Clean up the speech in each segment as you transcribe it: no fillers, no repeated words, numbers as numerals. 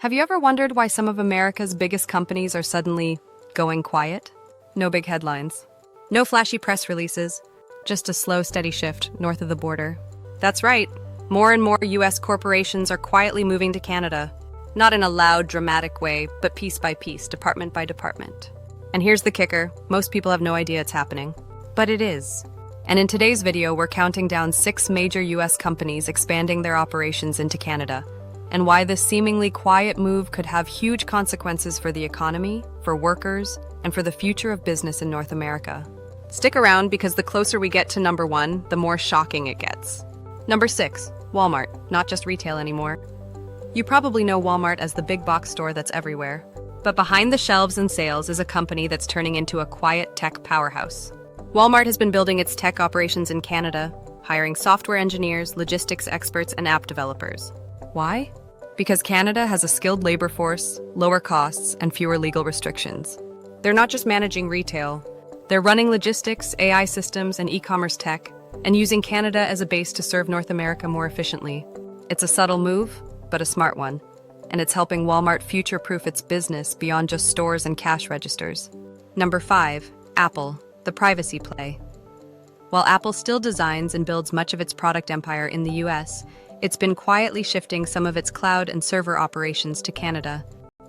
Have you ever wondered why some of America's biggest companies are suddenly going quiet? No big headlines. No flashy press releases. Just a slow, steady shift north of the border. That's right. More and more U.S. corporations are quietly moving to Canada. Not in a loud, dramatic way, but piece by piece, department by department. And here's the kicker. Most people have no idea it's happening. But it is. And in today's video, we're counting down 6 major U.S. companies expanding their operations into Canada, and why this seemingly quiet move could have huge consequences for the economy, for workers, and for the future of business in North America. Stick around because the closer we get to number 1, the more shocking it gets. Number 6, Walmart, not just retail anymore. You probably know Walmart as the big box store that's everywhere. But behind the shelves and sales is a company that's turning into a quiet tech powerhouse. Walmart has been building its tech operations in Canada, hiring software engineers, logistics experts, and app developers. Why? Because Canada has a skilled labor force, lower costs, and fewer legal restrictions. They're not just managing retail. They're running logistics, AI systems, and e-commerce tech, and using Canada as a base to serve North America more efficiently. It's a subtle move, but a smart one. And it's helping Walmart future-proof its business beyond just stores and cash registers. Number 5, Apple, the privacy play. While Apple still designs and builds much of its product empire in the US, it's been quietly shifting some of its cloud and server operations to Canada.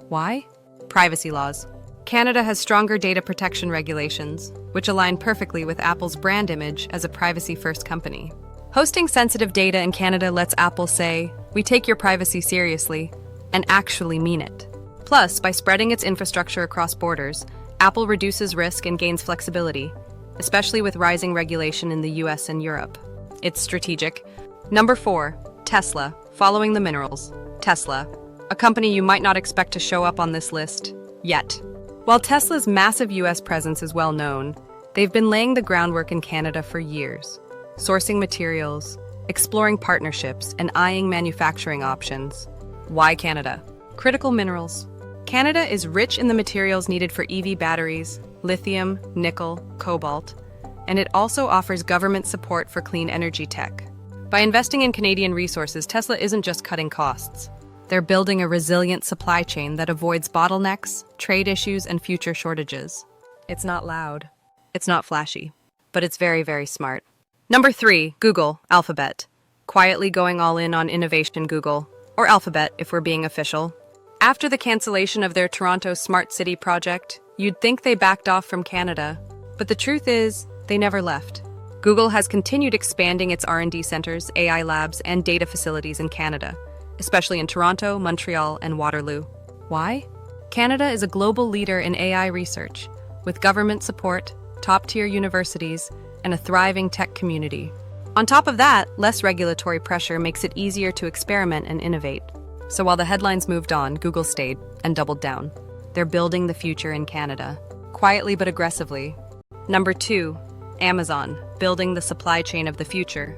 Why? Privacy laws. Canada has stronger data protection regulations, which align perfectly with Apple's brand image as a privacy-first company. Hosting sensitive data in Canada lets Apple say, "We take your privacy seriously," and actually mean it. Plus, by spreading its infrastructure across borders, Apple reduces risk and gains flexibility, especially with rising regulation in the US and Europe. It's strategic. Number 4, Tesla, following the minerals. Tesla, a company you might not expect to show up on this list, yet. While Tesla's massive US presence is well known, they've been laying the groundwork in Canada for years, sourcing materials, exploring partnerships, and eyeing manufacturing options. Why Canada? Critical minerals. Canada is rich in the materials needed for EV batteries, lithium, nickel, cobalt, and it also offers government support for clean energy tech. By investing in Canadian resources, Tesla isn't just cutting costs. They're building a resilient supply chain that avoids bottlenecks, trade issues, and future shortages. It's not loud. It's not flashy. But it's very, very smart. Number 3, Google, Alphabet. Quietly going all in on innovation Google, or Alphabet if we're being official. After the cancellation of their Toronto Smart City project, you'd think they backed off from Canada. But the truth is, they never left. Google has continued expanding its R&D centers, AI labs, and data facilities in Canada, especially in Toronto, Montreal, and Waterloo. Why? Canada is a global leader in AI research, with government support, top-tier universities, and a thriving tech community. On top of that, less regulatory pressure makes it easier to experiment and innovate. So while the headlines moved on, Google stayed and doubled down. They're building the future in Canada, quietly but aggressively. Number 2, Amazon, building the supply chain of the future.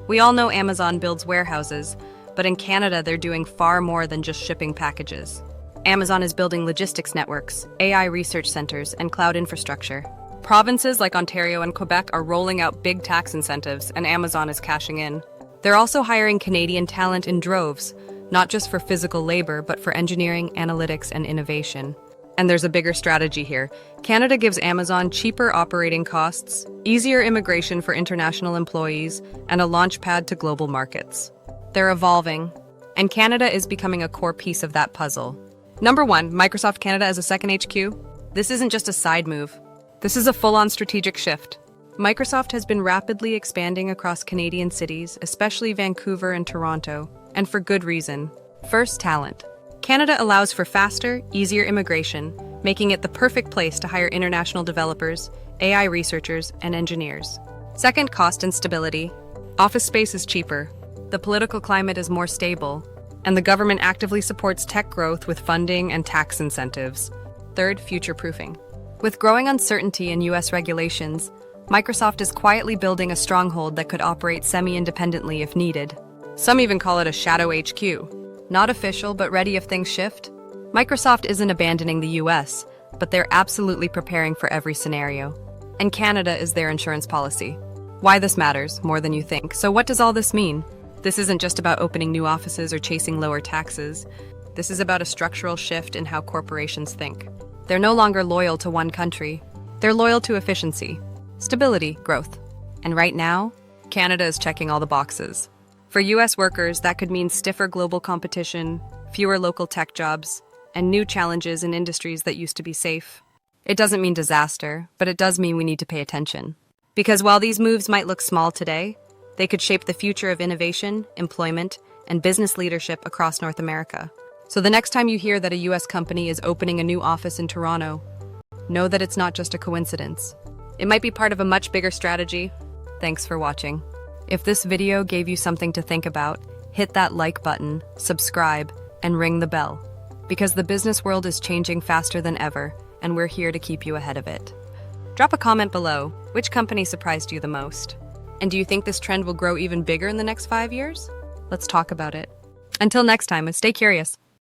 We all know Amazon builds warehouses, but in Canada they're doing far more than just shipping packages. Amazon is building logistics networks, AI research centers, and cloud infrastructure. Provinces like Ontario and Quebec are rolling out big tax incentives, and Amazon is cashing in. They're also hiring Canadian talent in droves, not just for physical labor, but for engineering, analytics, and innovation. And there's a bigger strategy here. Canada gives Amazon cheaper operating costs, easier immigration for international employees, and a launch pad to global markets. They're evolving, and Canada is becoming a core piece of that puzzle. Number 1, Microsoft Canada as a second HQ. This isn't just a side move. This is a full-on strategic shift. Microsoft has been rapidly expanding across Canadian cities, especially Vancouver and Toronto, and for good reason. First, talent. Canada allows for faster, easier immigration, making it the perfect place to hire international developers, AI researchers, and engineers. Second, cost and stability. Office space is cheaper, the political climate is more stable, and the government actively supports tech growth with funding and tax incentives. Third, future-proofing. With growing uncertainty in US regulations, Microsoft is quietly building a stronghold that could operate semi-independently if needed. Some even call it a shadow HQ. Not official, but ready if things shift. Microsoft isn't abandoning the US, but they're absolutely preparing for every scenario. And Canada is their insurance policy. Why this matters, more than you think. So what does all this mean? This isn't just about opening new offices or chasing lower taxes. This is about a structural shift in how corporations think. They're no longer loyal to one country. They're loyal to efficiency, stability, growth. And right now, Canada is checking all the boxes. For US workers, that could mean stiffer global competition, fewer local tech jobs, and new challenges in industries that used to be safe. It doesn't mean disaster, but it does mean we need to pay attention. Because while these moves might look small today, they could shape the future of innovation, employment, and business leadership across North America. So the next time you hear that a US company is opening a new office in Toronto, know that it's not just a coincidence. It might be part of a much bigger strategy. Thanks for watching. If this video gave you something to think about, hit that like button, subscribe, and ring the bell. Because the business world is changing faster than ever, and we're here to keep you ahead of it. Drop a comment below. Which company surprised you the most? And do you think this trend will grow even bigger in the next 5 years? Let's talk about it. Until next time, stay curious.